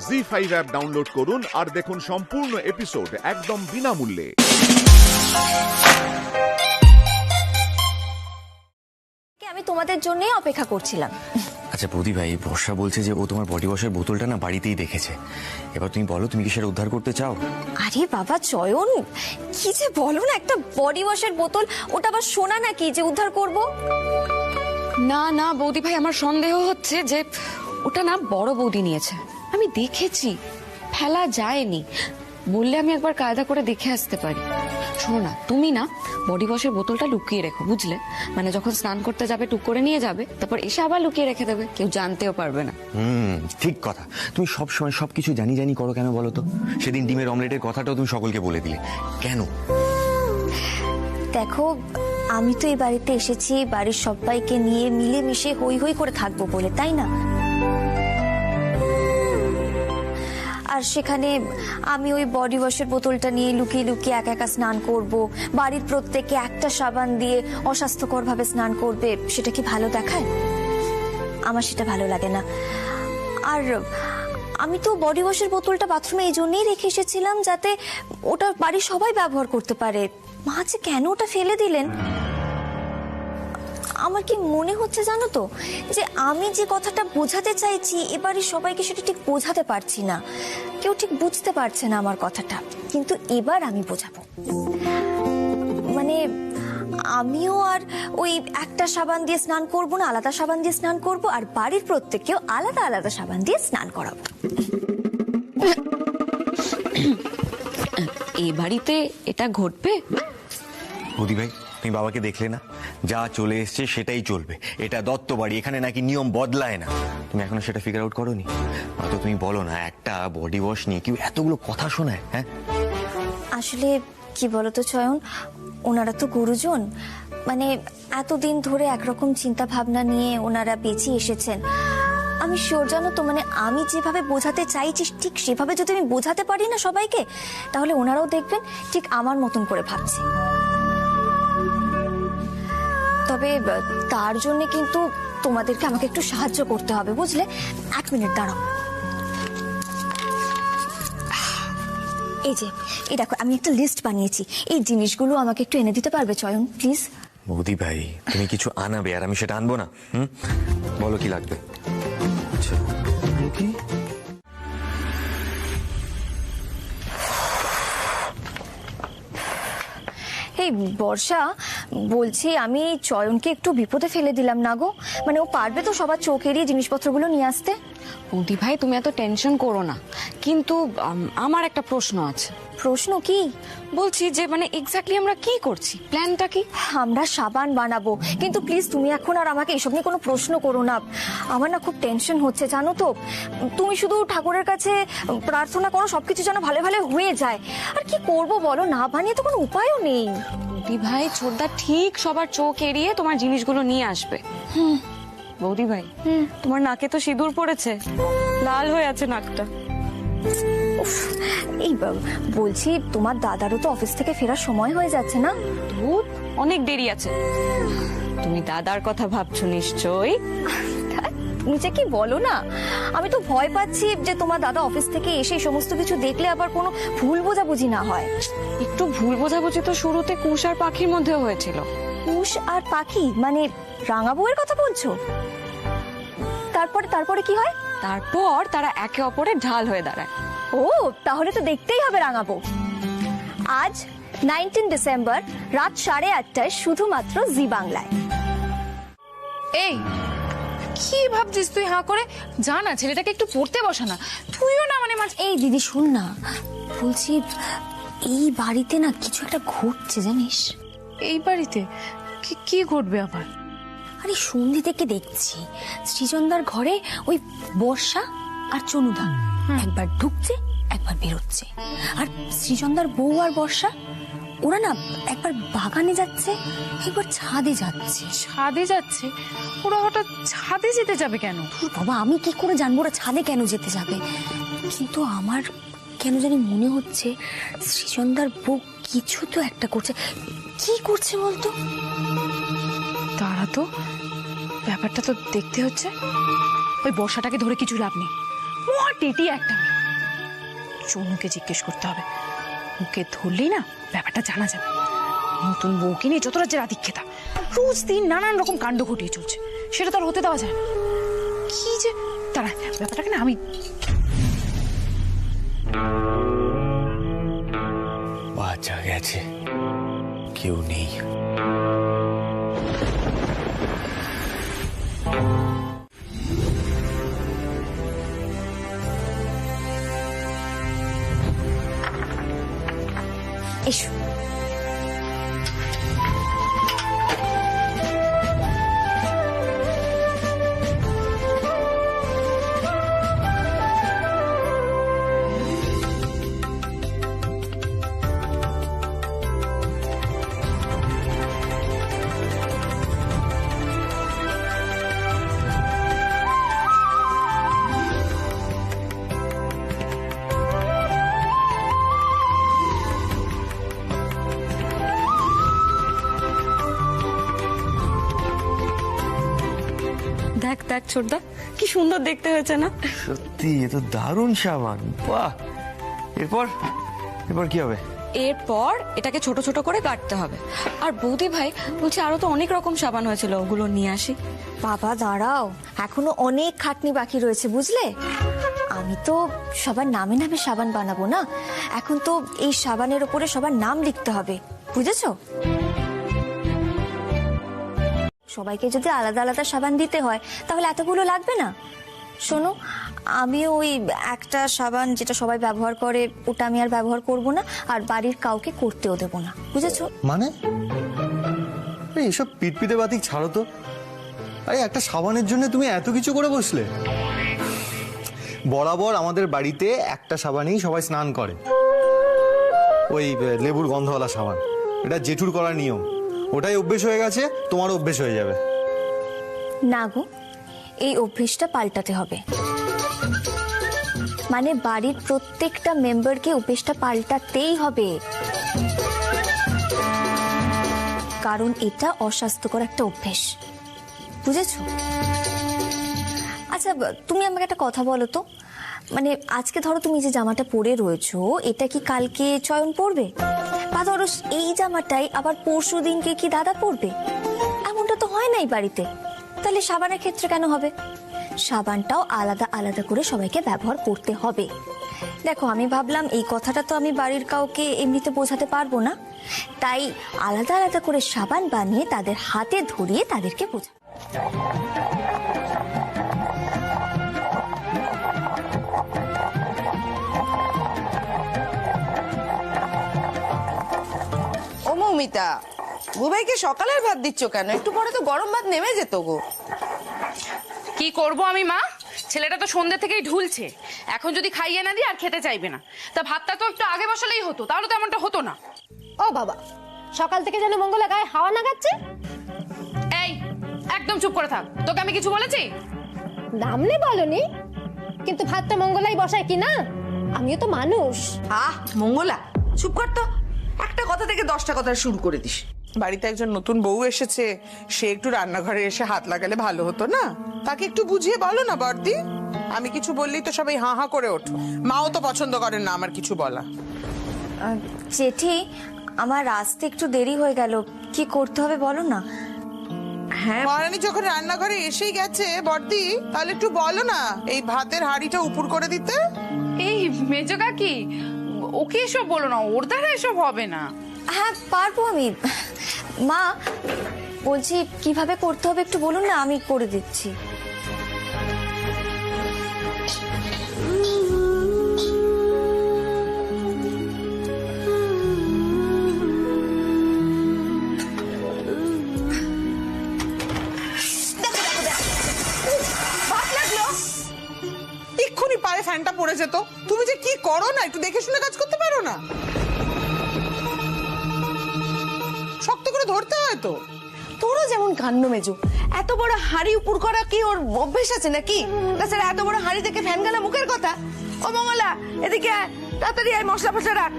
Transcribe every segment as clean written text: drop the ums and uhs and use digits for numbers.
ZEE5 app download করুন আর দেখুন সম্পূর্ণ এপিসোড একদম বিনামূল্যে। আমি তোমাদের জন্যই অপেক্ষা করছিলাম। আচ্ছা বৌদি ভাই, বর্ষা বলছে যে ও তোমার বডি ওয়াশের বোতলটা না বাড়িতেই দেখেছে। এবার তুমি বলো, তুমি কি সেটা উদ্ধার করতে চাও? আরে বাবা চয়ন, কি যে বলো না, একটা বডি ওয়াশের বোতল, ওটা আবার সোনা নাকি যে উদ্ধার করব? না না বৌদি ভাই, আমার সন্দেহ হচ্ছে যে ওটা না বড় বৌদি নিয়েছে। আমি দেখেছি, ফেলা যায়নি। বললে আমি একবার কায়দা করে দেখে আসতে পারি। শোনো না, তুমি না বডি ওয়াশের বোতলটা লুকিয়ে রেখো, বুঝলে? মানে যখন স্নান করতে যাবে টুক করে নিয়ে যাবে, তারপর এসে আবার লুকিয়ে রেখে দেবে, কেউ জানতেও পারবে না। ঠিক কথা। তুমি সব সময় সবকিছু জানি জানি করো কেন বলো তো? সেদিন ডিমের অমলেটের কথাটাও তুমি সকলকে বলে দিলে কেন? দেখো, আমি তো এই বাড়িতে এসেছি বাড়ির সবাইকে নিয়ে মিলেমিশে হই হই করে থাকবো বলে, তাই না? আর সেখানে আমি ওই বডি ওয়াশের বোতলটা নিয়ে লুকিয়ে লুকিয়ে একা একা স্নান করব, বাড়ির প্রত্যেকে একটা সাবান দিয়ে অস্বাস্থ্যকর ভাবে স্নান করবে, সেটা কি ভালো দেখায়? আমার সেটা ভালো লাগে না। আর আমি তো বডি ওয়াশের বোতলটা বাথরুমে এই জন্যই রেখে এসেছিলাম যাতে ওটা বাড়ির সবাই ব্যবহার করতে পারে। মা যে কেন ওটা ফেলে দিলেন, আমার কি মনে হচ্ছে জানো তো, যে আমি যে কথাটা বোঝাতে চাইছি এবারে সবাইকে সেটা ঠিক বোঝাতে পারছি না। কেউ ঠিক বুঝতে পারছে না আমার কথাটা, কিন্তু এবার আমি বোঝাবো। মানে আমিও আর ওই একটা সাবান দিয়ে স্নান করব না, আলাদা সাবান দিয়ে স্নান করব, আর বাড়ির প্রত্যেককেও আলাদা আলাদা সাবান দিয়ে স্নান করাবো। এই বাড়িতে এটা ঘটবে? বৌদি ভাই, তুমি বাবাকে দেখলে না, যা চলে এসছে সেটাই চলবে। এটা দত্ত বাড়ি, এখানে নাকি নিয়ম বদলায় না। তুমি এখনো সেটা ফিগার আউট করোনি? হয়তো তুমি বলো না, একটা বডি ওয়াশ নিয়ে কেউ এতগুলো কথা শোনায়? হ্যাঁ, আসলে কি বলতো চয়ন, ওনারা তো গুরুজন, মানে এতদিন ধরে একরকম চিন্তা ভাবনা নিয়ে ওনারা বেঁচে এসেছেন। আমি শিওর জানো তো, মানে আমি যেভাবে বোঝাতে চাইছি ঠিক সেভাবে যদি আমি বোঝাতে পারি না সবাইকে, তাহলে ওনারাও দেখবেন ঠিক আমার মতন করে ভাবছে। তবে তার জন্য কিন্তু তোমাদেরকে আমাকে একটু সাহায্য করতে হবে, বুঝলে? 1 মিনিট দাঁড়াও। এই যে এই দেখো, আমি একটা লিস্ট বানিয়েছি, এই জিনিসগুলো আমাকে একটু এনে দিতে পারবে চয়ন, প্লিজ? বৌদি ভাই, তুমি কিছু আনাবে আর আমি সেটা আনবো না? বলো কি লাগবে। আচ্ছা কি? এই বর্ষা, বলছি আমি চয়নকে একটু বিপদে ফেলে দিলাম না গো? মানে ও পারবে তো সবার চোখ এড়িয়ে জিনিসপত্রগুলো নিয়ে আসতে? বৌদি ভাই, তুমি এত টেনশন করো না, কিন্তু আমার একটা প্রশ্ন আছে। প্রশ্ন কি? বলছি যে মানে এক্স্যাক্টলি আমরা কি করছি, প্ল্যানটা কি? আমরা সাবান বানাবো, কিন্তু প্লিজ তুমি এখন আর আমাকে এসব নিয়ে কোনো প্রশ্ন করো না। আমার না খুব টেনশন হচ্ছে জানো তো। তুমি শুধু ঠাকুরের কাছে প্রার্থনা করো সবকিছু যেন ভালো ভালো হয়ে যায়। আর কি করব বলো, না বানিয়ে তো কোনো উপায়ও নেই। বৌদি ভাই, ছোটদা ঠিক সবার চোখ এড়িয়ে তোমার জিনিসগুলো নিয়ে আসবে। বৌদি ভাই, তোমার নাকে তো সিঁদুর পড়েছে, লাল হয়ে আছে নাকটা। এই বলছি, তোমার দাদারও তো অফিস থেকে ফেরার সময় হয়ে যাচ্ছে না? ধুর, অনেক দেরি আছে। তুমি দাদার কথা ভাবছো নিশ্চয়ই। তুমি যে কি বলো না, আমি তো ভয় পাচ্ছি যে তোমার দাদা অফিস থেকে এসে সমস্ত কিছু দেখলে আবার কোনো ভুল বোঝাবুঝি না হয়। একটু ভুল বোঝাবুঝি তো শুরুতে কুশ আর পাখির মধ্যেও হয়েছিল। কুশ আর পাখি মানে রাঙা বউয়ের কথা বলছো? তারপরে কি হয়? তারপর তারা একে অপরের ঢাল হয়ে দাঁড়ায়। ও, তাহলে তো দেখতেই হবে রাঙা বউ। আজ 19 ডিসেম্বর রাত 8:30টায় শুধুমাত্র জি বাংলায়। এই কি ভাবছিস তুই হাঁ করে? জানা ছেলেটাকে একটু পড়তে বসা না, তুইও না মানে এই দিদি শুন না, বলছি এই বাড়িতে না কিছু একটা ঘটছে জানিস? এই বাড়িতে কি ঘটবে আবার? আরে সন্ধে থেকে দেখছি সৃজনদার ঘরে ওই বর্ষা আর চনুদা একবার ঢুকছে একবার বেরোচ্ছে, আর সৃজনদার বউ আর বর্ষা ওরা না একবার বাগানে যাচ্ছে একবার ছাদে যাচ্ছে। ছাদে যাচ্ছে? ওরা হঠাৎ ছাদে যেতে যাবে কেন? বাবা, আমি কি করে জানবো ওরা ছাদে কেন যেতে যাবে? কিন্তু আমার কেন জানি মনে হচ্ছে সৃজনদার বউ কিছু তো একটা করছে। কি করছে বলতো? তারা তো ব্যাপারটা তো দেখতে হচ্ছে। ওই বর্ষাটাকে ধরে কিছু লাভ নেই, টেটি একটা মেয়ে। চনুকে জিজ্ঞেস করতে হবে, ওকে ধরলেই না ব্যাপারটা জানা যাবে। নতুন বউকে নিয়ে যত রাজ্যের আধিক্যতা, রোজ দিন নানান রকম কাণ্ড ঘটিয়ে চলছে, সেটা তো আর হতে দেওয়া যায় না। কি যে তারা ব্যাপারটাকে না আমি বাচ্চা গেছে, কেউ নেই। এসো। দেখ দেখ ছোটদা, কি সুন্দর দেখতে হয়েছে না? সত্যি এ তো দারুণ সাবান, বাহ। এরপর এরপর কি হবে? এরপর এটাকে ছোট ছোট করে কাটতে হবে। আর বৌদি ভাই বলছে আরো তো অনেক রকম সাবান হয়েছিল, ওগুলো নিয়ে আসি। বাবা দাঁড়াও, এখনো অনেক খাটনি বাকি রয়েছে বুঝলে। আমি তো সবার নামে নামে সাবান বানাবো না, এখন তো এই সাবানের ওপরে সবার নাম লিখতে হবে, বুঝেছো? সবাইকে যদি আলাদা আলাদা সাবান দিতে হয় তাহলে এতগুলো লাগবে না। শোনো, আমি ওই একটা সাবান যেটা সবাই ব্যবহার করে ওটা আমি আর ব্যবহার করব না, আর বাড়ির কাউকে করতেও দেব না, বুঝেছো? মানে এইসব পিটপিটে বাতিক ছাড়ো তো। আরে একটা সাবানের জন্য তুমি এত কিছু করে বসলে? বরাবর আমাদের বাড়িতে একটা সাবানেই সবাই স্নান করে, ওই লেবুর গন্ধওয়ালা সাবান। এটা জেঠুর করার নিয়ম, ওটাই অভ্যেস হয়ে গেছে, তোমারও অভ্যেস হয়ে যাবে। না গো, এই অভ্যেসটা পাল্টাতে হবে। মানে বাড়ির প্রত্যেকটা মেম্বারকে অভ্যেসটা পাল্টাতেই হবে, কারণ এটা অস্বাস্থ্যকর একটা অভ্যেস, বুঝেছো? আচ্ছা তুমি আমাকে একটা কথা বলো তো, মানে আজকে ধরো তুমি যে জামাটা পরে রয়েছো এটা কি কালকে চয়ন পরবে? বা ধরো এই জামাটাই আবার পরশু দিনকে কি দাদা পরবে? এমনটা তো হয় নাই বাড়িতে। তাহলে সাবানের ক্ষেত্রে কেন হবে? সাবানটাও আলাদা আলাদা করে সবাইকে ব্যবহার করতে হবে। দেখো আমি ভাবলাম এই কথাটা তো আমি বাড়ির কাউকে এমনিতে বোঝাতে পারবো না, তাই আলাদা আলাদা করে সাবান বানিয়ে তাদের হাতে ধরিয়ে তাদেরকে বোঝা। ও মৌমিতা, বুবাইকে সকালের ভাত দিচ্ছ কেন? একটু পরে তো গরম ভাত নেমে যেত গো। কি করব আমি মা, ছেলেটা তো সন্ধ্যে থেকেই ঢুলছে, এখন যদি খাইয়ে না দিই আর খেতে চাইবে না। তা ভাতটা তো একটু আগে বসালেই হতো, তাহলে তো এমনটা হতো না। ও বাবা, সকাল থেকে যেন মঙ্গলা গায়ে হাওয়া না গাচ্ছে। এই একদম চুপ করে থাক, তোকে আমি কিছু বলেছি? নামলে বলনি, কিন্তু ভাতটা মঙ্গলাই বসায় কি না? আমিও তো মানুষ। আহ মঙ্গলা, চুপ কর তো, একটা কথা থেকে 10টা কথা শুরু করে দিস। বাড়িতে একজন নতুন বউ এসেছে, সে একটু রান্নাঘরে এসে হাত লাগালে ভালো হতো না? তাকে একটু বুঝিয়ে বলো না বর্দি। আমি কিছু বললেই তো সবাই হাঁ হাঁ করে ওঠো। মাও তো পছন্দ করেন না আমার কিছু বলা। জেঠি, আমার আসতে একটু দেরি হয়ে গেল, কি করতে হবে বলো না? হ্যাঁ মহারানী যখন রান্নাঘরে এসেই গেছে বর্দি, তাহলে একটু বলো না এই ভাতের হাঁড়িটা উপর করে দিতে। এই মেজো কাকি, ওকে এসব বলো না, ওর দ্বারা এসব হবে না। হ্যাঁ পারবো আমি। মা বলছি কিভাবে করতে হবে একটু বলুন না, আমি করে দিচ্ছি। এক্ষুনি পায়ে ফ্যানটা পড়ে যেত। তুমি যে কি করো না, একটু দেখে শুনে কাজ করতে পারো না? শক্ত করে ধরতে হয় তো। তোরও যেমন কান্ন মেজো, এত বড় হাঁড়ি উপর করা কি ওর অভ্যেস আছে নাকি? তাছাড়া এত বড় হাঁড়ি থেকে ফ্যান গেলে মুখের কথা। ও মঙ্গলা, এদিকে আয়, তাড়াতাড়ি আয়, মশলা ফসলা রাখ।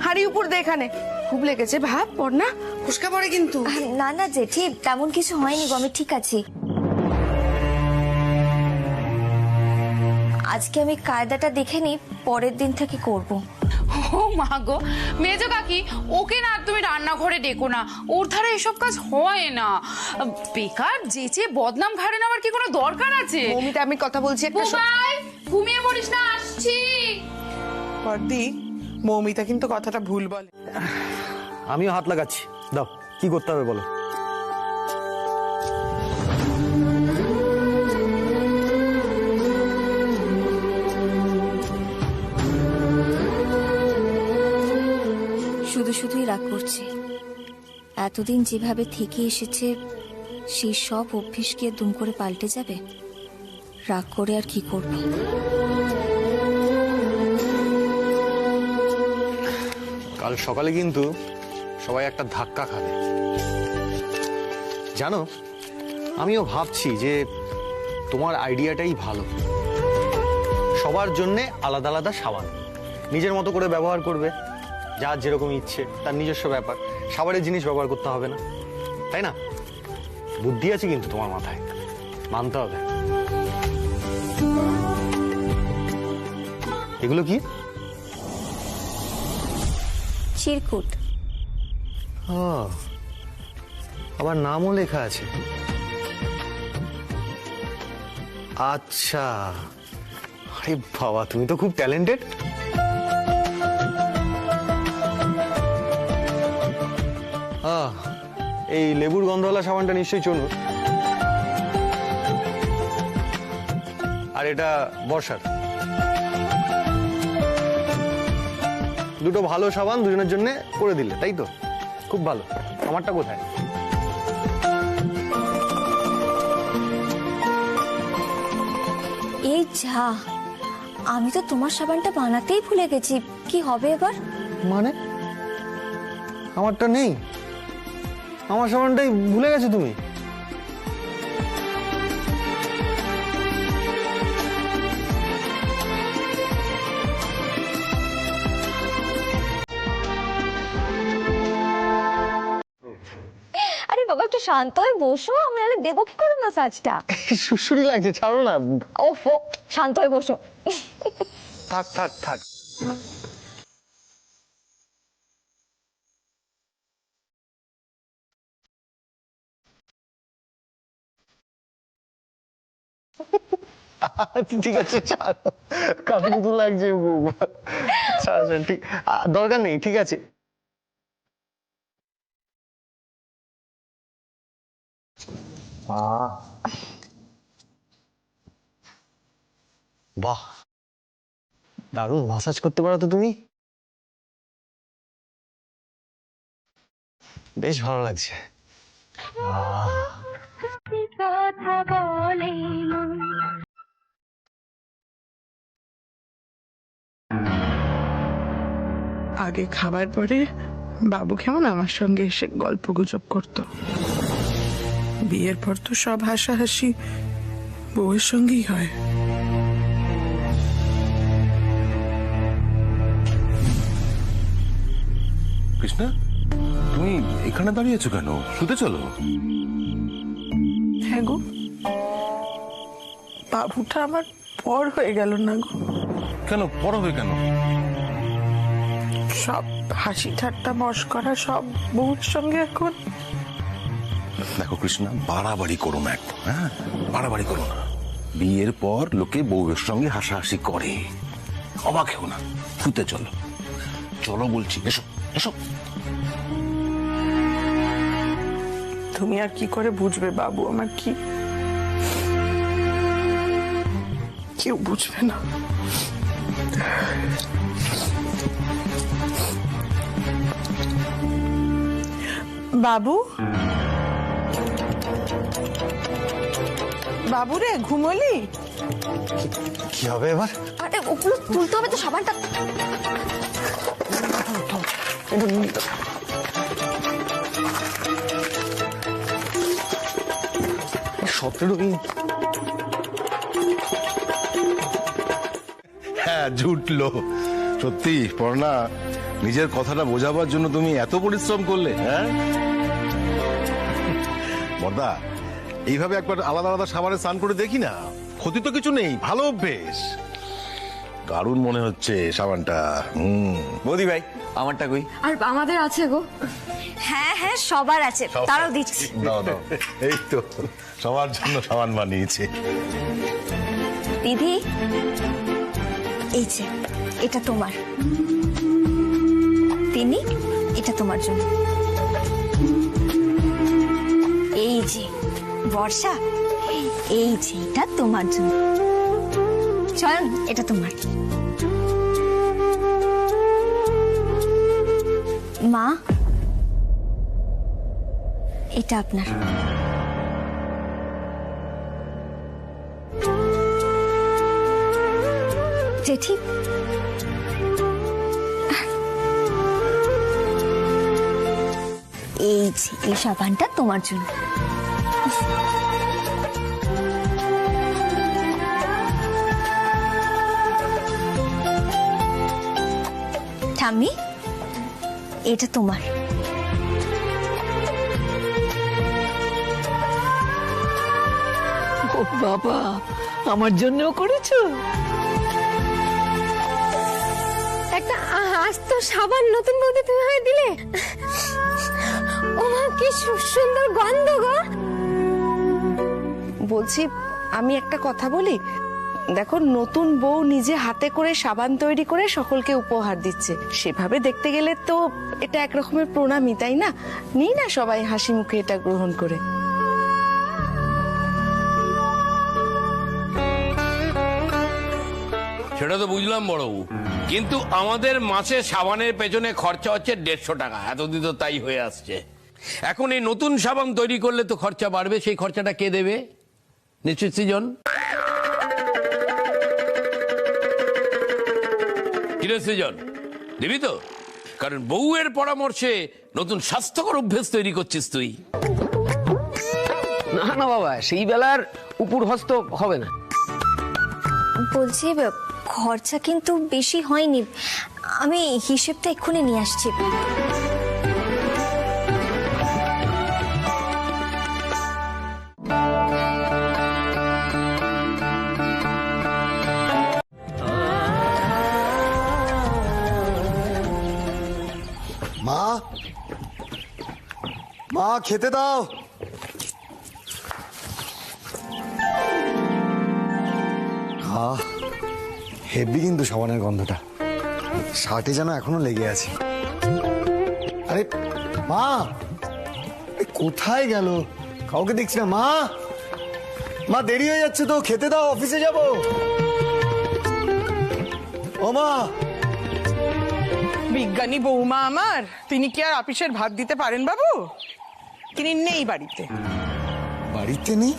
হাঁড়ি উপর দে, এখানে খুব লেগেছে, ভাব পর না, ফুসকা পড়ে কিন্তু। না না জেঠি, তেমন কিছু হয়নি গো, আমি ঠিক আছি। আজ আজকে আমি কায়দাটা দেখে নিই, পরের দিন থেকে করব। ও মা গো, মেজো কাকি ওকে না তুমি রান্নাঘরে ডেকো না, ওর ধারে এসব কাজ হয় না। বেকার যেচে বদনাম ঘাড়ে নেওয়ার কি কোনো দরকার আছে? মৌমিতা, আমি কথা বলছি একটা বুবাই, ঘুমিয়ে পড়িস না, আসছি। বর্দি, মৌমিতা কিন্তু কথাটা ভুল বলে। আমিও হাত লাগাচ্ছি, দাও কি করতে হবে বলো। শুধু শুধুই রাগ করছি। এতদিন যেভাবে থেকে এসেছে সেই সব অভ্যেস কি দুম করে পাল্টে যাবে? রাগ করে আর কি করবে? কাল সকালে কিন্তু সবাই একটা ধাক্কা খাবে জানো। আমিও ভাবছি যে তোমার আইডিয়াটাই ভালো। সবার জন্য আলাদা আলাদা সাবান নিজের মতো করে ব্যবহার করবে, যার যেরকম ইচ্ছে, তার নিজস্ব ব্যাপার। সাবানের জিনিস ব্যবহার করতে হবে না, তাই না? বুদ্ধি আছে কিন্তু তোমার মাথায়, মানতে হবে। এগুলো কি? চিরকুট। আবার নামও লেখা আছে। আচ্ছা, আরে বাবা, তুমি তো খুব ট্যালেন্টেড। এই লেবুর গন্ধওয়ালা সাবানটা নিশ্চয়ই চনুর, আর এটা বর্ষার। দুটো ভালো সাবান দুজনের জন্য করে দিলে, তাই তো? খুব ভালো। আমারটা কোথায়? এই যা, আমি তো তোমার সাবানটা বানাতেই ভুলে গেছি। কি হবে এবার? মানে আমারটা নেই? আমার সাবানটাই ভুলে গেছো তুমি? আরে বাবা, একটু শান্ত হয়ে বসো, আমি আরে দেবো কি করে মাসাজটা? সুরসুরি লাগছে, ছাড়ো না। ওফো, শান্ত হয়ে বসো। থাক থাক থাক। ঠিক আছে, ছাড়ো। কাপড় তো লাগছে, ঠিক দরকার নেই, ঠিক আছে। বাহ, দারুণ মাসাজ করতে পারো তো তুমি। বেশ ভালো লাগছে। আগে খাবার পরে বাবু কেমন আমার সঙ্গে এসে গল্প গুজব করতো। বিয়ের পর তো সব হাসাহাসি বউয়ের সঙ্গেই হয়। কৃষ্ণা, তুমি এখানে দাঁড়িয়েছো কেন? শুতে চলো। হ্যাঁ গো, বাবুটা আমার পর হয়ে গেল না গো। কেন পর হবে কেন? সব হাসি ঠাট্টা মস্করা সব বউর সঙ্গে এখন। দেখো কৃষ্ণা, বাড়াবাড়ি করো না একদম। হ্যাঁ, বাড়াবাড়ি করো না। বিয়ের পর লোকে বউয়ের সঙ্গে হাসাহাসি করে, অবাক হেও না। শুতে চলো, চলো বলছি, এসো এসো। তুমি আর কি করে বুঝবে বাবু আমার কি? কেউ বুঝবে না। বাবু, বাবু রে, ঘুমোলি? কি হবে এবার? আরে ওগুলো তুলতে হবে তো, সাবানটা। সতেরো হ্যাঁ, জুটলো। সত্যি পর্ণা, নিজের কথাটা বোঝাবার জন্য তুমি এত পরিশ্রম করলে। হ্যাঁ বর্দা, এইভাবে একবার আলাদা আলাদা সাবানে স্নান করে দেখি না, ক্ষতি তো কিছু নেই, ভালো অভ্যেস। দারুণ মনে হচ্ছে সাবানটা। বৌদি ভাই আমারটা কই? আর আমাদের আছে গো। হ্যাঁ হ্যাঁ সবার আছে, তারাও দিচ্ছি। দাও দাও, এই তো সবার জন্য সাবান বানিয়েছে। দিদি এই যে এটা তোমার, তিনি এটা তোমার জন্য। এই যে বর্ষা, এই যে এটা তোমার জন্য। চয়ন এটা তোমার। মা এটা আপনার। জেঠি এই যে এই সাবানটা তোমার জন্য। ঠাম্মি এটা তোমার। ও বাবা, আমার জন্যও করেছো? একটা আস্ত সাবান নতুন বৌদি তুমি হয়ে দিলে। ও মা কি সুন্দর গন্ধ গো। বলছি আমি একটা কথা বলি, দেখো নতুন বউ নিজে হাতে করে সাবান তৈরি করে সকলকে উপহার দিচ্ছে, সেভাবে দেখতে গেলে তো এটা এক রকমের প্রণামই, তাই না? নিই না সবাই হাসি মুখে এটা গ্রহণ করে। সেটা তো বুঝলাম বড়বাবু, কিন্তু আমাদের মাসে সাবানের পেছনে খরচা হচ্ছে 150 টাকা। এতদিন তো তাই হয়ে আসছে। এখন এই নতুন সাবান তৈরি করলে তো খরচা বাড়বে, সেই খরচাটা কে দেবে? নিশ্চিত সৃজন। কিরে সৃজন, দিবি তো? কারণ বউয়ের পরামর্শে নতুন স্বাস্থ্যকর অভ্যেস তৈরি করছিস তুই। না না বাবা, সেই বেলার উপর হস্ত হবে না। বলছি খরচা কিন্তু বেশি হয়নি, আমি হিসেবটা এক্ষুনি নিয়ে আসছি। মা, মা খেতে দাও। হেভি কিন্তু সাবানের গন্ধটা, শার্টে যেন এখনো লেগে আছে। আরে মা, কোথায় গেল? কাউকে দেখছি না। মা, মা দেরি হয়ে যাচ্ছে তো, খেতে দাও, অফিসে যাব। ও মা। বিজ্ঞানী বৌমা আমার, তিনি কি আর অফিসের ভাত দিতে পারেন বাবু? তিনি নেই বাড়িতে। বাড়িতে নেই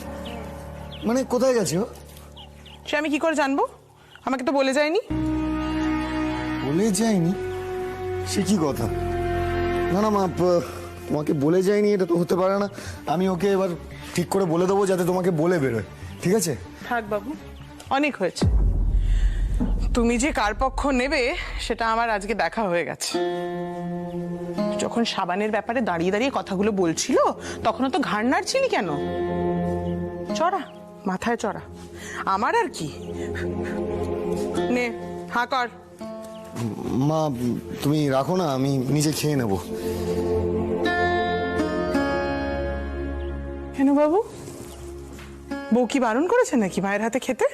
মানে কোথায় গেছে ও? সে আমি কি করে জানবো? আমাকে তো বলে যায়নি। বলে যায়নি? সে কি কথা? না না মা, তোমাকে বলে যায়নি এটা তো হতে পারে না। আমি ওকে এবার ঠিক করে বলে দেবো যাতে তোমাকে বলে বেরোয়, ঠিক আছে? থাক বাবু, অনেক হয়েছে। তুমি যে কার পক্ষ নেবে সেটা আমার আজকে দেখা হয়ে গেছে। যখন সাবানের ব্যাপারে দাঁড়িয়ে দাঁড়িয়ে কথাগুলো বলছিল তখনও তো ঘাড় নাড়ছিলি কেন? চড়া, মাথায় চড়া। আমার আর কি, নে হা কর। মা তুমি রাখো না, আমি নিজে খেয়ে নেব। কেন বাবু, বউ কি বারণ করেছে নাকি ভাইয়ের হাতে খেতে?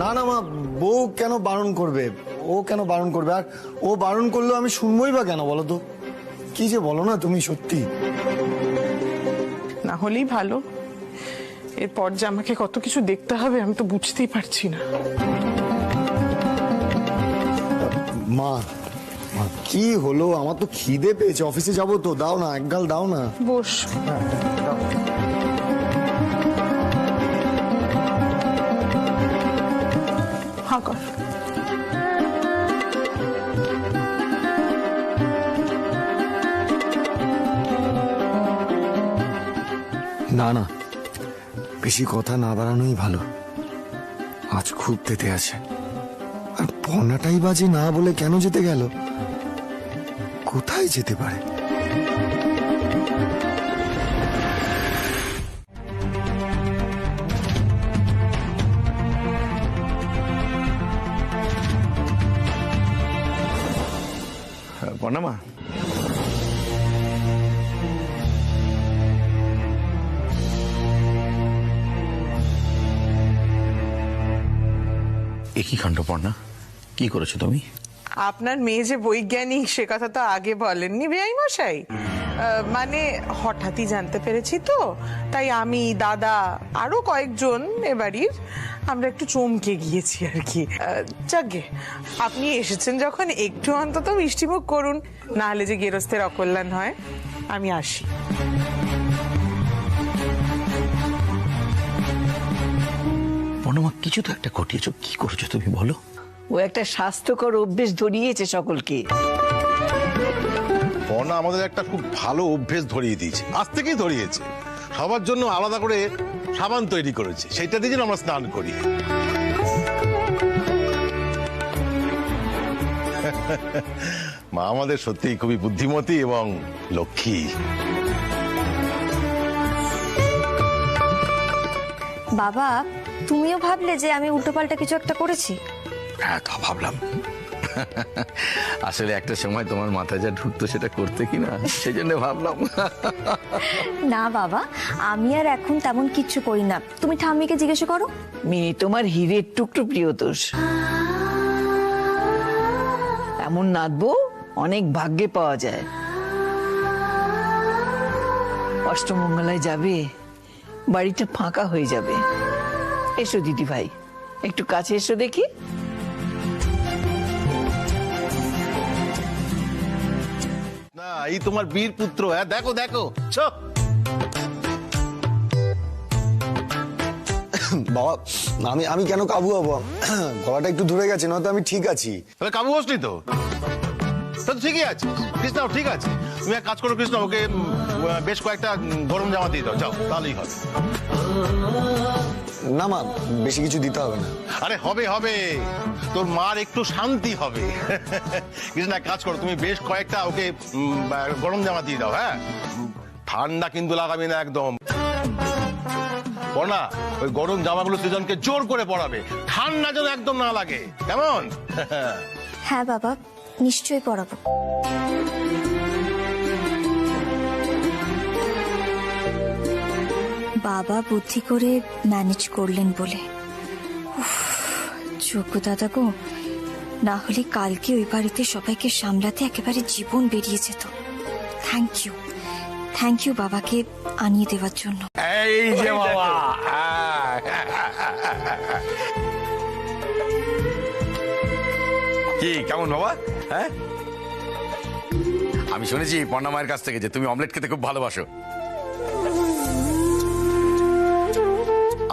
না না মা, বউ কেন বারণ করবে? ও কেন বারণ করবে? আর ও বারণ করলেও আমি শুনবোই বা কেন বলো তো? কি যে বলো না তুমি, সত্যি। না হলেই ভালো। এরপর যে আমাকে কত কিছু দেখতে হবে আমি তো বুঝতেই পারছি না। মা, মা কি হলো? আমার তো খিদে পেয়েছে, অফিসে যাবো তো, দাও না, এক গাল দাও না। বস। হা কর। না না, বেশি কথা না বাড়ানোই ভালো। আজ খুব তেতে আছে। আর পনাটাই বাজে না বলে কেন যেতে গেল? কোথায় যেতে পারে? পর্ণামা, একই কাণ্ড পর্ণা, কি করেছো তুমি? আপনার মেয়ে যে বৈজ্ঞানিক সে কথা তো আগে বলেননি বেআই মশাই। মানে হঠাৎই জানতে পেরেছি তো, তাই আমি, দাদা, আরো কয়েকজন এ বাড়ির আমরা একটু চমকে গিয়েছি আর কি। যাকে আপনি এসেছেন যখন একটু অন্তত মিষ্টিমুখ করুন, না হলে যে গেরস্তের অকল্যাণ হয়। আমি আসি। পর্ণামা, কিছু তো একটা ঘটিয়েছো, কি করেছো তুমি বলো? ও একটা স্বাস্থ্যকর অভ্যেস ধরিয়েছে সকলকে। পর্ণা আমাদের একটা খুব ভালো অভ্যেস ধরিয়ে দিয়েছে, আজ থেকেই ধরিয়েছে। সবার জন্য আলাদা করে সাবান তৈরি করেছে, সেইটা দিয়ে যেন আমরা স্নান করি। মা আমাদের সত্যিই খুবই বুদ্ধিমতী এবং লক্ষ্মী। বাবা, তুমিও ভাবলে যে আমি উল্টোপাল্টা কিছু একটা করেছি? হ্যাঁ, তা ভাবলাম। আসলে একটা সময় তোমার মাথায় যা ঢুকতো সেটা করতে কিনা, সেই জন্য ভাবলাম। না বাবা, আমি আর এখন তেমন কিচ্ছু করি না। তুমি ঠাম্মিকে জিজ্ঞেস করো। মেয়ে তোমার হীরের টুকরো প্রিয়তোষ। এমন নাতবো অনেক ভাগ্যে পাওয়া যায়। অষ্টমঙ্গলায় যাবে, বাড়িটা ফাঁকা হয়ে যাবে। এসো দিদি ভাই, একটু কাছে এসো দেখি। না, এই তোমার বীর পুত্র। হ্যাঁ, দেখো দেখো। বাবা, আমি কেন কাবু হবো? গলাটা একটু ধরে গেছে, নয়তো আমি ঠিক আছি। কাবু বসলি তো? ঠিকই আছে কৃষ্ণা, ঠিক আছে। তুমি এক কাজ করো কৃষ্ণা, ওকে বেশ কয়েকটা গরম জামা দিয়ে দাও, যাও, তাহলেই হবে। না মা, বেশি কিছু দিতে হবে না। আরে হবে হবে, তোর মার একটু শান্তি হবে। কৃষ্ণা, কাজ করো, তুমি বেশ কয়েকটা ওকে গরম জামা দিয়ে দাও। হ্যাঁ, ঠান্ডা কিন্তু লাগাবি না একদম। পড়া, ওই গরম জামাগুলো সৃজনকে জোর করে পরাবে, ঠান্ডা যেন একদম না লাগে, কেমন? হ্যাঁ বাবা, নিশ্চয়ই পড়াবো। বাবা বুদ্ধি করে ম্যানেজ করলেন বলে। যোগ্য দাদা গো, না হলে কালকে ওই বাড়িতে সবাইকে সামলাতে একেবারে জীবন বেরিয়ে যেত। থ্যাংক ইউ বাবাকে আনিয়ে দেওয়ার জন্য। এই যে বাবা, কি কেমন বাবা? হ্যাঁ, আমি শুনেছি পর্ণা মায়ের কাছ থেকে যে তুমি অমলেট খেতে খুব ভালোবাসো।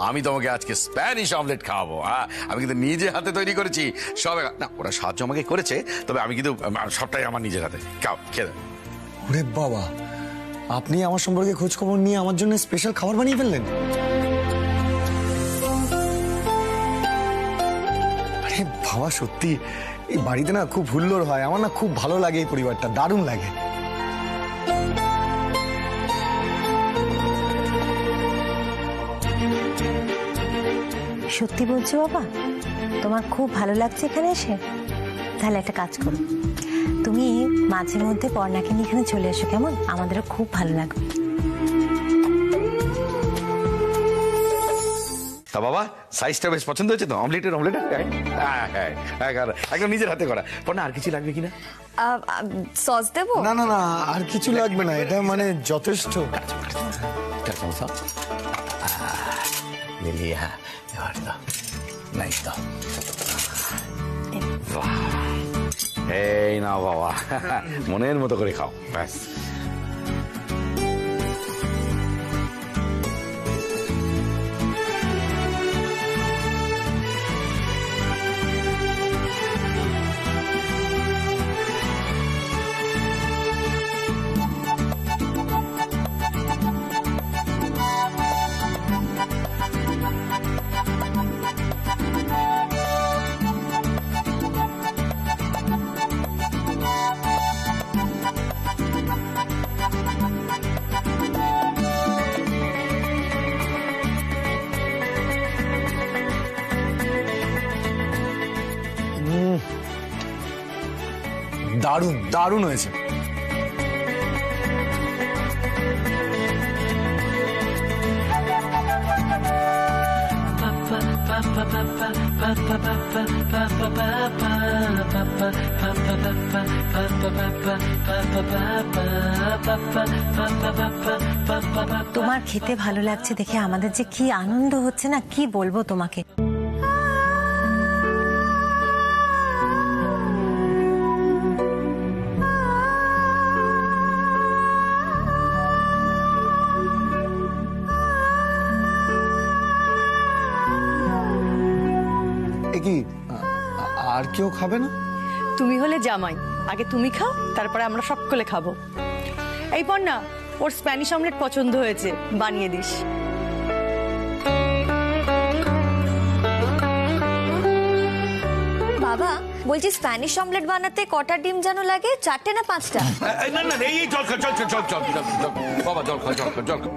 আমি তোমাকে আজকে স্প্যানিশ অমলেট খাওয়াবো। আমি কিন্তু নিজে হাতে তৈরি করেছি সব। না, ওরা সাহায্য আমাকে করেছে, তবে আমি কিন্তু সবটাই আমার নিজের হাতে। খাও, খেয়ে দাও। ওরে বাবা, আপনি আমার সম্পর্কে খোঁজ খবর নিয়ে আমার জন্য স্পেশাল খাবার বানিয়ে ফেললেন। আরে বাবা, সত্যি এই বাড়িতে না খুব হুল্লোড় হয়। আমার না খুব ভালো লাগে, এই পরিবারটা দারুণ লাগে। সত্যি বলছো বাবা? তোমার খুব ভালো লাগছে এখানে এসে? তাহলে একটা কাজ করো, তুমি মাঝে মধ্যে পর্ণাকে নিয়ে এখানে চলে এসো, কেমন? আমাদেরও খুব ভালো লাগবে। তা বাবা, সাইজটা বেশ পছন্দ হয়েছে তো অমলেটের? একদম নিজের হাতে করা। পর্ণা, আর কিছু লাগবে কিনা? সস দেবো? না না না, আর কিছু লাগবে না, এটা মানে যথেষ্ট। এই নাও বাবা, মনের মতো করে খাও, ব্যাস। দারুণ দারুণ হয়েছে। তোমার খেতে ভালো লাগছে দেখে আমাদের যে কি আনন্দ হচ্ছে না, কি বলবো তোমাকে। এ কি আর কেউ খাবে না? তুমি হলে জামাই, আগে তুমি খাও, তারপরে আমরা সকলে খাবো। এই পর্ণা, ওর স্প্যানিশ অমলেট পছন্দ হয়েছে, বানিয়ে দিস। বাবা বলছি স্প্যানিশ অমলেট বানাতে কটা ডিম যেন লাগে, 4টে না 5টা? না না এই জল খা, জল জল জল জল বাবা, জল খা, জল খা, জল খা।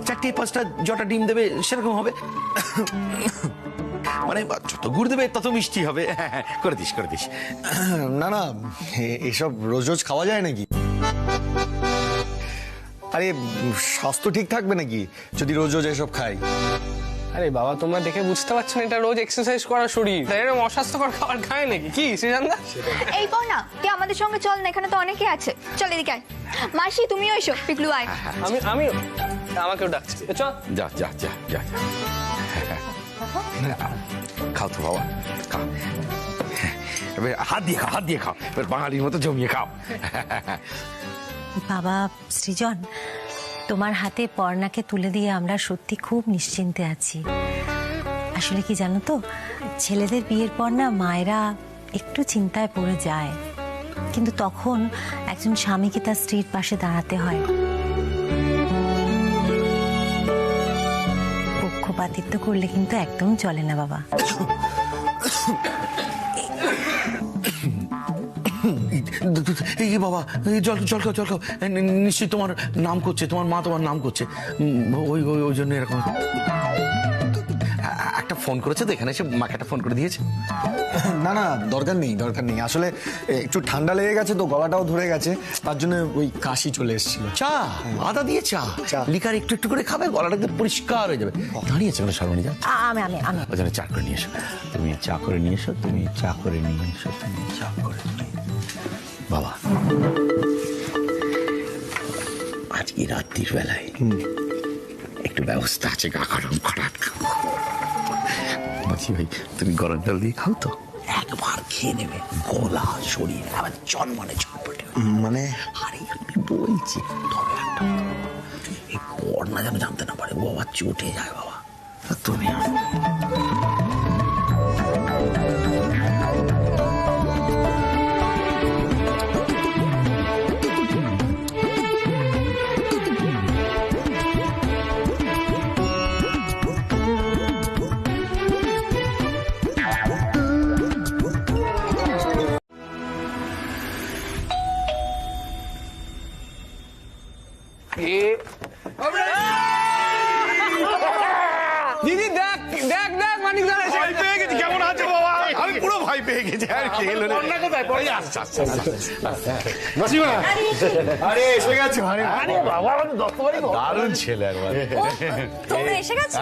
4টে 5টা যটা ডিম দেবে সেরকম হবে, মানে যত গুড় দেবে তত মিষ্টি হবে। করে দিস করে দিস। না না, এসব রোজ রোজ খাওয়া যায় নাকি? আরে স্বাস্থ্য ঠিক থাকবে নাকি যদি রোজ রোজ এসব খাই? আরে বাবা, তোমরা দেখে বুঝতে পারছো না এটা রোজ এক্সারসাইজ করা শরীর, তাই এরকম অস্বাস্থ্যকর খাবার খায় নাকি? কি সৃজনদা? এই পড়না, তুই আমাদের সঙ্গে চল না, এখানে তো অনেকে আছে। চল এদিকে আয়। মাসি তুমিও এসো, পিকলু আয়। আমি আমাকেও ডাকছে, চল। যা যা যা যা। খাও তো বাবা, খাও। এবার হাত দিয়ে খাও, হাত দিয়ে খাও, এবার বাঙালির মতো জমিয়ে খাও। বাবা সৃজন, তোমার হাতে পর্ণাকে তুলে দিয়ে আমরা সত্যি খুব নিশ্চিন্তে আছি। আসলে কি জানো তো, ছেলেদের বিয়ের পর না মায়েরা একটু চিন্তায় পড়ে যায়, কিন্তু তখন একজন স্বামীকে তার স্ত্রীর পাশে দাঁড়াতে হয়। পক্ষপাতিত্ব করলে কিন্তু একদম চলে না বাবা। এই বাবা, জল জল খাও, জল খাও। নিশ্চয়ই তোমার নাম করছে, তোমার মা তোমার নাম করছে, ওই ওই ওই জন্য এরকম। একটা ফোন করেছে তো, এখানে এসে মাকে একটা ফোন করে দিয়েছে। না না, দরকার নেই দরকার নেই। আসলে একটু ঠান্ডা লেগে গেছে তো, গলাটাও ধরে গেছে, তার জন্য ওই কাশি চলে এসেছিল। চা, আদা দিয়ে চা, লিকার একটু একটু করে খাবে, গলাটা একদম পরিষ্কার হয়ে যাবে। দাঁড়িয়েছে কোনো সর্বনি যা। আমি আমি আমি ওই জন্য চা করে নিয়ে এসো, তুমি চা করে নিয়ে এসো, তুমি চা করে নিয়ে এসো, তুমি চা করে নিয়ে। বাবা আজকে রাত্রির বেলায় একটু ব্যবস্থা আছে, গা গরম করার। বলছি ভাই, তুমি গরম জল দিয়ে খাও তো, একবার খেয়ে নেবে, গলা শরীর আবার জন্মানে চটপটে। মানে আরে আমি বলছি, তবে একটা এই পড়না যেন জানতে না পারে, ও আবার চটে যায় বাবা। তুমি দিদি দেখ দেখ দেখ, মানিক দা এসে ভয় পেয়ে গেছি। কেমন আছে বাবা? আমি পুরো ভয় পেয়ে গেছি। আর কি হলো রে? আচ্ছা আচ্ছা মাসিমা, আরে এসে গেছো? আরে বাবা, আমাদের দত্তবাড়ি দারুণ ছেলে একবার। তোমরা এসে গেছো?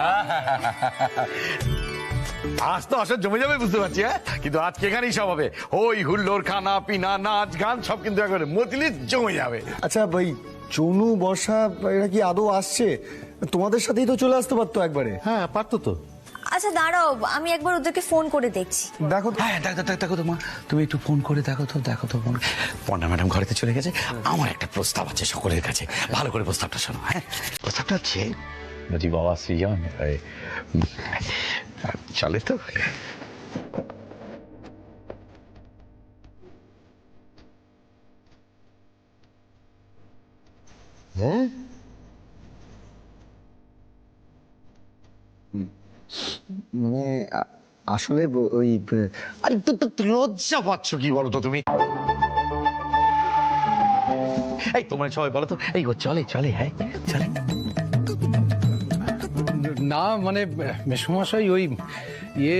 আজ তো আসলে জমে যাবে বুঝতে পারছি, হ্যাঁ, কিন্তু আজকে এখানেই সব হবে। হই হুল্লোড়, খানা পিনা, নাচ গান সব কিন্তু একবারে মজলিস জমে যাবে। আচ্ছা ভাই, চনু বর্ষা এরা কি আদৌ আসছে? তোমাদের সাথেই তো চলে আসতে পারতো একবারে। হ্যাঁ পারতো তো। আচ্ছা দাঁড়াও, আমি একবার ওদেরকে ফোন করে দেখছি। দেখো হ্যাঁ দেখো তো মা, তুমি একটু ফোন করে দেখো তো ফোন। পর্ণা ম্যাডাম ঘরেতে চলে গেছে, আমার একটা প্রস্তাব আছে সকলের কাছে, ভালো করে প্রস্তাবটা শোনো। হ্যাঁ, প্রস্তাবটা হচ্ছে যদি বাবা সৃজন চলে তো। হ্যাঁ মানে আসলে ওই আরে লজ্জা পাচ্ছ কি বলো তো তুমি? এই তোমরা সবাই বলো তো, এই ও চলে চলে, হ্যাঁ চলে। না মানে মেসমশাই, ওই ইয়ে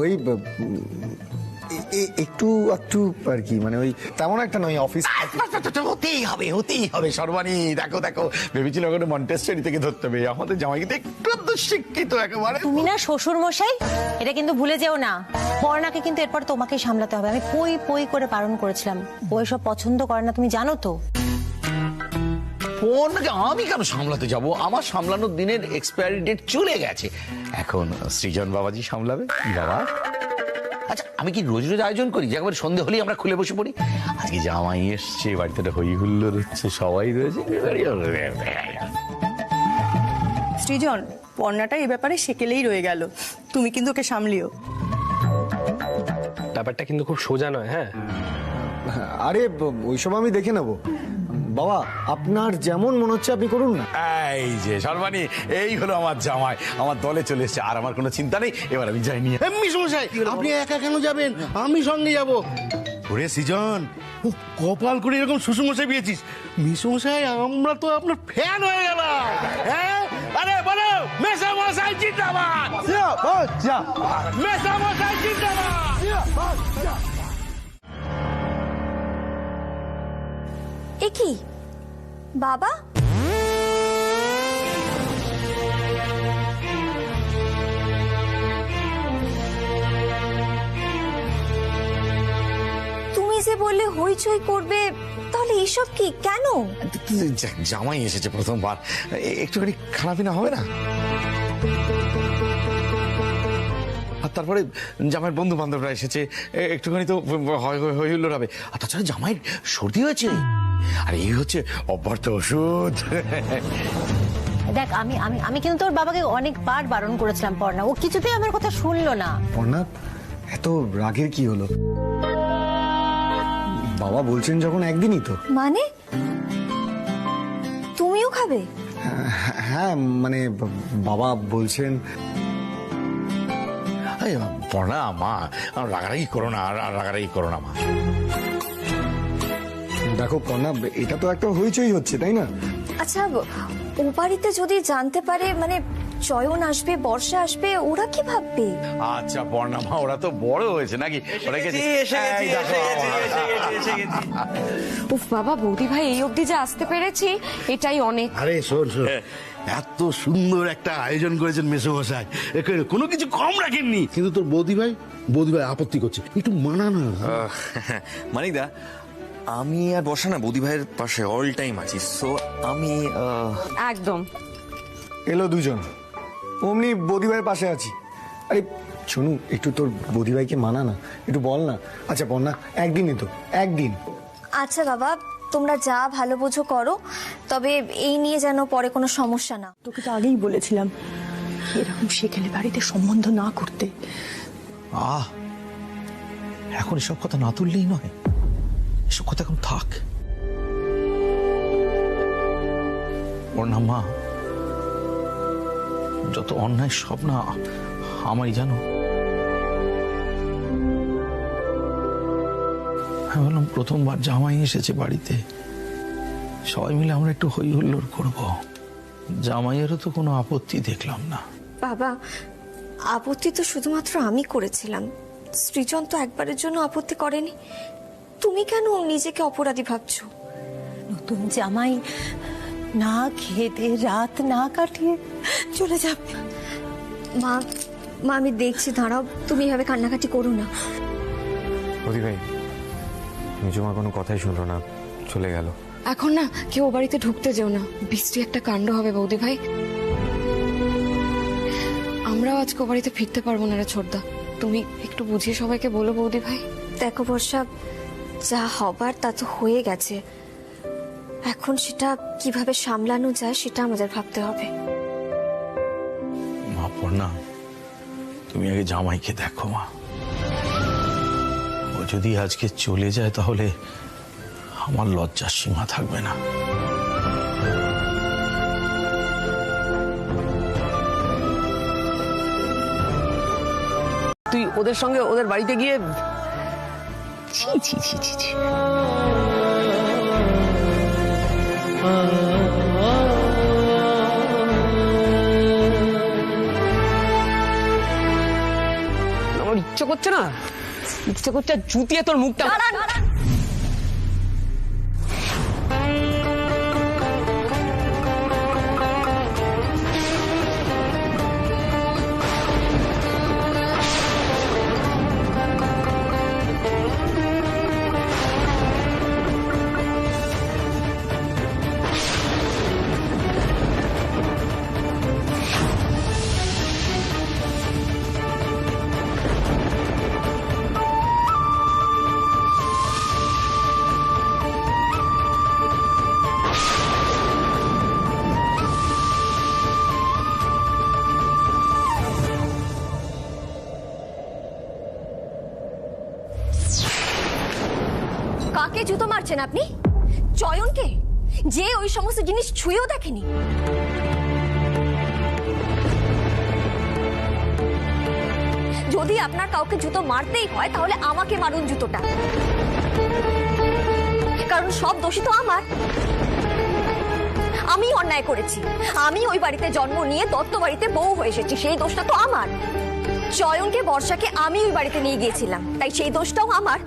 ওই একটু একটু আর কি, মানে ওই তেমন একটা নয়, অফিস। হতেই হবে সর্বাণী। দেখো দেখো, ভেবেছিল ওখানে মন্টেসরি থেকে ধরতে হবে, আমাদের জামাই কিন্তু একটু শিক্ষিত একেবারে। তুমি না শ্বশুর মশাই, এটা কিন্তু ভুলে যেও না। পর্ণাকে কিন্তু এরপর তোমাকেই সামলাতে হবে। আমি পই পই করে বারণ করেছিলাম, ও এসব পছন্দ করে না, তুমি জানো তো। পর্ণাকে আমি কেন সামলাতে যাব? আমার সামলানোর দিনের এক্সপায়ারি ডেট চলে গেছে। এখন সৃজন বাবাজি সামলাবে। বাবা, আচ্ছা আমি কি রোজ রোজ আয়োজন করি যে একবার সন্ধে হলেই আমরা খুলে বসে পড়ি? আজকে জামাই এসছে, বাড়িতে হই হুল্লোড় হচ্ছে, সবাই রয়েছে। সৃজন, পর্ণাটা এই ব্যাপারে সেকেলেই রয়ে গেল, তুমি কিন্তু ওকে সামলিও। ব্যাপারটা কিন্তু খুব সোজা নয়। হ্যাঁ, আরে ওইসব আমি দেখে নেবো। বাবা, আপনার যেমন মনে হচ্ছে আপনি করুন না। এই যে সর্বাণী, এই হলো আমার জামাই, আমার দলে চলে এসছে, আর আমার কোনো চিন্তা নেই। এবার আমি যাই নিয়ে। মিশমশাই, আপনি একা কেন যাবেন? আমি সঙ্গে যাব। ওরে সৃজন, কপাল করে এরকম শ্বশুরমশাই পেয়েছিস। মিশমশাই, আমরা তো আপনার ফ্যান হয়ে গেলাম। হ্যাঁ, আরে বলো মেসামশাই জিন্দাবাদ, মেসামশাই জিন্দাবাদ। এ কি বাবা? তুমি যে বললে হইচই করবে, তাহলে এসব কি, কেন? জামাই এসেছে প্রথমবার, একটুখানি খারাপিনা হবে না? আর তারপরে জামাইয়ের বন্ধু বান্ধবরা এসেছে, একটুখানি তো হই হুল্লোড় হবে। আর তাছাড়া জামাইয়ের সর্দি হয়েছে, আর এই হচ্ছে অব্যর্থ ওষুধ। দেখ, আমি আমি আমি কিন্তু তোর বাবাকে অনেকবার বারণ করেছিলাম পর্ণা, ও কিছুতেই আমার কথা শুনলো না। পর্ণা, এত রাগের কি হলো? বাবা বলছেন যখন একদিনই তো। মানে তুমিও খাবে? হ্যাঁ, মানে বাবা বলছেন। পড়া মা, রাগারাগি করো না, রাগারাগি করো না মা। দেখো পর্ণা, এটা তো একটা হইচই হচ্ছে, তাই না? আচ্ছা, ও বাড়িতে যদি জানতে পারে, মানে চয়ন আসবে, বর্ষা আসবে, ওরা কি ভাববে? আচ্ছা পর্ণা মা, ওরা তো বড় হয়েছে নাকি? উফ বাবা, বৌদি ভাই এই অবধি যে আসতে পেরেছি, এটাই অনেক। আরে শোন শোন, এত সুন্দর একটা আয়োজন করেছেন মেসোমশাই, কোনো কিছু কম রাখেননি। কিন্তু তোর বৌদি ভাই আপত্তি করছে, একটু মানা না। মানিকদা, আমি আর বর্ষা না বৌদি ভাইয়ের পাশে অল টাইম আছি, সো আমি একদম। এলো দুজন, অমনি বৌদি ভাইয়ের পাশে আছি। আরে শোনু, একটু তোর বৌদি ভাইকে মানা না, একটু বল না। আচ্ছা পর্ণা, একদিনই তো, একদিন। আচ্ছা বাবা, তোমরা যা ভালো বোঝো করো, তবে এই নিয়ে যেন পরে কোনো সমস্যা না। তোকে তো আগেই বলেছিলাম এরকম সেকেলে বাড়িতে সম্বন্ধ না করতে। এখন এসব কথা না তুললেই নয়, এসব কথা এখন থাক। পর্ণা মা, যত অন্যায় সব না আমারই, জানো। আমি বললাম প্রথমবার জামাই এসেছে বাড়িতে, সবাই মিলে আমরা একটু হই হুল্লোড় করবো। জামাইয়েরও তো কোনো আপত্তি দেখলাম না। বাবা, আপত্তি তো শুধুমাত্র আমি করেছিলাম, সৃজন তো একবারের জন্য আপত্তি করেনি। তুমি কেন নিজেকে অপরাধী ভাবছো? নতুন জামাই না খেতে রাত না কাটিয়ে চলে যাবে। মা, আমি দেখছি, দাঁড়াও, তুমি এভাবে কান্নাকাটি করো না। বৌদি ভাই, নিজমা কোনো কথাই শুনলো না, চলে গেল। এখন না কেউ ও বাড়িতে ঢুকতে যেও না, বৃষ্টি একটা কাণ্ড হবে বৌদি ভাই। আমরাও আজকে ও বাড়িতে ফিরতে পারবো না রে ছোটদা, তুমি একটু বুঝিয়ে সবাইকে বলো বৌদি ভাই। দেখো বর্ষা, যা হবার তা তো হয়ে গেছে, এখন সেটা কিভাবে সামলানো যায় সেটা আমাদের ভাবতে হবে। মা পর্ণা, তুমি আগে জামাইকে দেখো মা, ও যদি আজকে চলে যায় তাহলে আমার লজ্জার সীমা থাকবে না। তুই ওদের সঙ্গে ওদের বাড়িতে গিয়ে ছি ছি ছি ছি ছি। হচ্ছে না, ইচ্ছে করছে জুতিয়ে তোর মুখটা। কাকে জুতো মারছেন আপনি? চয়নকে, যে ওই সমস্ত জিনিস ছুঁয়েও দেখেনি। যদি আপনার কাউকে জুতো মারতেই হয় তাহলে আমাকে মারুন জুতোটা, কারণ সব দোষী তো আমার। আমি অন্যায় করেছি, আমি ওই বাড়িতে জন্ম নিয়ে দত্ত বাড়িতে বউ হয়ে এসেছি, সেই দোষটা তো আমার। চয়নকে, বর্ষাকে আমি ওই বাড়িতে নিয়ে গিয়েছিলাম, তাই সেই দোষটাও আমার।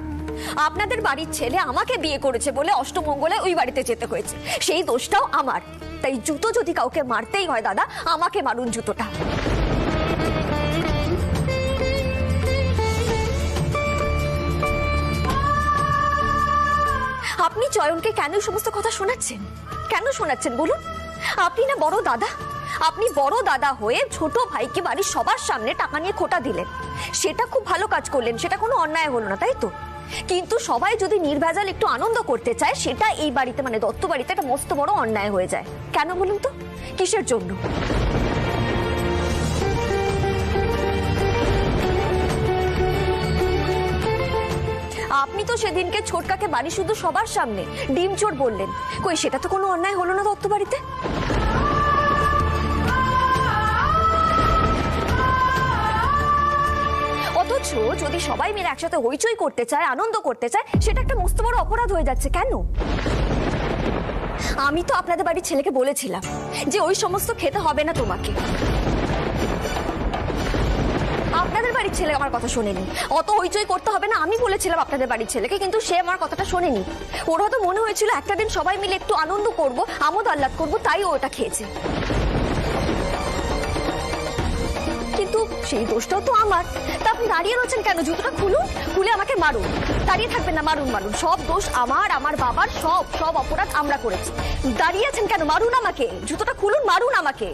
আপনাদের বাড়ির ছেলে আমাকে বিয়ে করেছে বলে অষ্টমঙ্গলে ওই বাড়িতে যেতে হয়েছে, সেই দোষটাও আমার। তাই জুতো যদি কাউকে মারতেই হয় দাদা, আমাকে মারুন জুতোটা। আপনি চয়নকে কেন সমস্ত কথা শোনাচ্ছেন? কেন শোনাচ্ছেন বলুন? আপনি না বড় দাদা, আপনি বড় দাদা হয়ে ছোট ভাইকে বাড়ির সবার সামনে টাকা নিয়ে খোটা দিলেন, সেটা খুব ভালো কাজ করলেন, সেটা কোনো অন্যায় হলো না, তাই তো? কিন্তু সবাই যদি নির্ভেজাল একটু আনন্দ করতে চায়, সেটা এই বাড়িতে মানে দত্ত বাড়িতে একটা মস্ত বড় অন্যায় হয়ে যায়। কেন বলুন তো? কিসের জন্য? আপনি তো সেদিনকে ছোটকাকে বাড়ি শুধু সবার সামনে ডিম চোর বললেন, কই সেটা তো কোনো অন্যায় হলো না দত্ত বাড়িতে? অথচ যদি সবাই মিলে একসাথে হইচই করতে চায়, আনন্দ করতে চায়, সেটা একটা মস্ত বড় অপরাধ হয়ে যাচ্ছে কেন? আমি তো আপনাদের বাড়ির ছেলেকে বলেছিলাম যে ওই সমস্ত খেতে হবে না তোমাকে। আপনাদের বাড়ির ছেলে আমার কথা শোনেনি, অত হইচই করতে হবে না আমি বলেছিলাম আপনাদের বাড়ির ছেলেকে, কিন্তু সে আমার কথাটা শোনেনি। ওর হয়তো মনে হয়েছিল একটা দিন সবাই মিলে একটু আনন্দ করব, আমোদ আহ্লাদ করবো, তাই ও ওটা খেয়েছে। কিন্তু সেই দোষটাও তো আমার। তা আপনি দাঁড়িয়ে রয়েছেন কেন? জুতোটা খুলুন, খুলে আমাকে মারুন। দাঁড়িয়ে থাকবেন না, মারুন মারুন। সব দোষ আমার, আমার বাবার, সব সব অপরাধ আমরা করেছি। দাঁড়িয়ে আছেন কেন? মারুন আমাকে, জুতোটা খুলুন, মারুন আমাকে।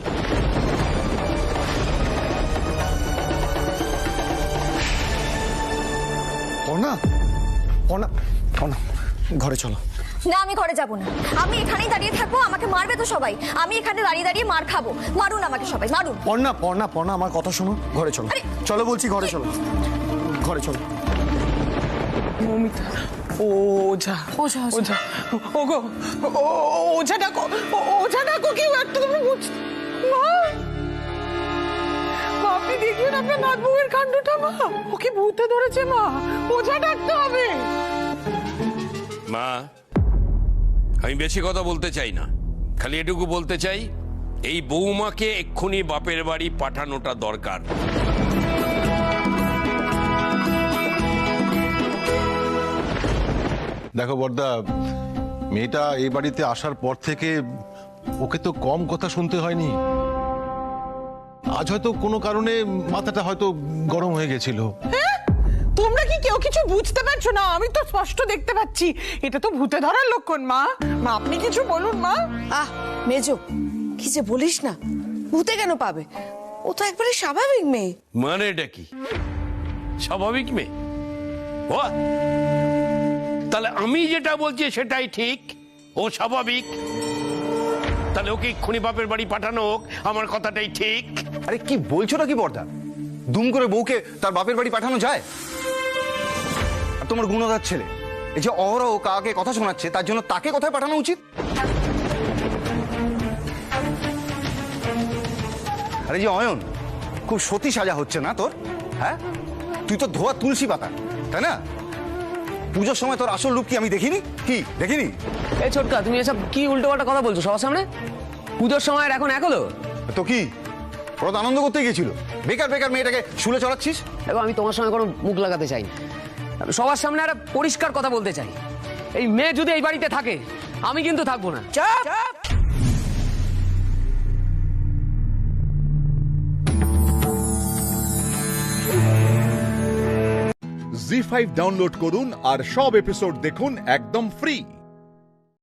পর্ণা, পর্ণা, পর্ণা, ঘরে চলো। না, আমি ঘরে যাব না, আমি এখানেই দাঁড়িয়ে থাকবো। আমাকে মারবে তো সবাই, আমি এখানে দাঁড়িয়ে দাঁড়িয়ে মার খাবো। মারুন আমাকে সবাই, মারুন। পর্ণা, পর্ণা, পর্ণা, আমার কথা শোনো, ঘরে চলো। চলো বলছি, ঘরে চলো, ঘরে চলো। মমিতা, ওঝা ওঝা ওঝা, ওগো ওঝা ডাকো, ওঝা ডাকো, কেউ একটা তোমরা বুঝছো? মা, আপনি দেখলেন আপনার নাত বউয়ের কাণ্ডটা? মা, ওকে ভূতে ধরেছে। মা, ওঝা ডাকতে হবে। মা, আমি বেশি কথা বলতে চাই না, খালি এটুকু বলতে চাই, এই বৌমাকে এক্ষুনি বাপের বাড়ি পাঠানোটা দরকার। দেখো বড়দা, মেয়েটা এই বাড়িতে আসার পর থেকে ওকে তো কম কথা শুনতে হয়নি। আজ হয়তো কোনো কারণে মাথাটা হয়তো গরম হয়ে গেছিল। তোমরা কি কেউ কিছু বুঝতে পারছো না? আমি তো স্পষ্ট দেখতে পাচ্ছি, এটা তো ভূতে ধরার লক্ষণ। মা, মা আপনি কিছু বলুন। মা, মেজো, কি যে বলিস না, ভূতে কেন পাবে? ও তো একবারে স্বাভাবিক মেয়ে। মানে এটা কি স্বাভাবিক মেয়ে? ও তাহলে আমি যেটা বলছি সেটাই ঠিক, ও স্বাভাবিক। তাহলে ওকে এক্ষুনি বাপের বাড়ি পাঠানো হোক, আমার কথাটাই ঠিক। আরে কি বলছো নাকি বর্দা? দুম করে বউকে তার বাপের বাড়ি পাঠানো যায়? আর তোমার গুণদার ছেলে এই যে অহরহ কাকে কথা শোনাচ্ছে, তার জন্য তাকে কোথায় পাঠানো উচিত? আরে যে অয়ন, খুব সতী সাজা হচ্ছে না তোর? হ্যাঁ, তুই তো ধোয়া তুলসী পাতা, তাই না? পুজোর সময় তোর আসল রূপ কি আমি দেখিনি? কি দেখিনি? এই ছোটকা, তুমি এসব কি উল্টো পাল্টা কথা বলছো সবার সামনে? পুজোর সময় এখন এক হলো তো কি ওরা তো আনন্দ করতে গেছিল, বেকার বেকার মেয়েটাকে শুলে চড়াচ্ছিস। দেখো আমি তোমার সঙ্গে কোনো মুখ লাগাতে চাই না, আমি সবার সামনে একটা পরিষ্কার কথা বলতে চাই, এই মেয়ে যদি এই বাড়িতে থাকে আমি কিন্তু থাকবো না। জি5 ডাউনলোড করুন আর সব এপিসোড দেখুন একদম ফ্রি।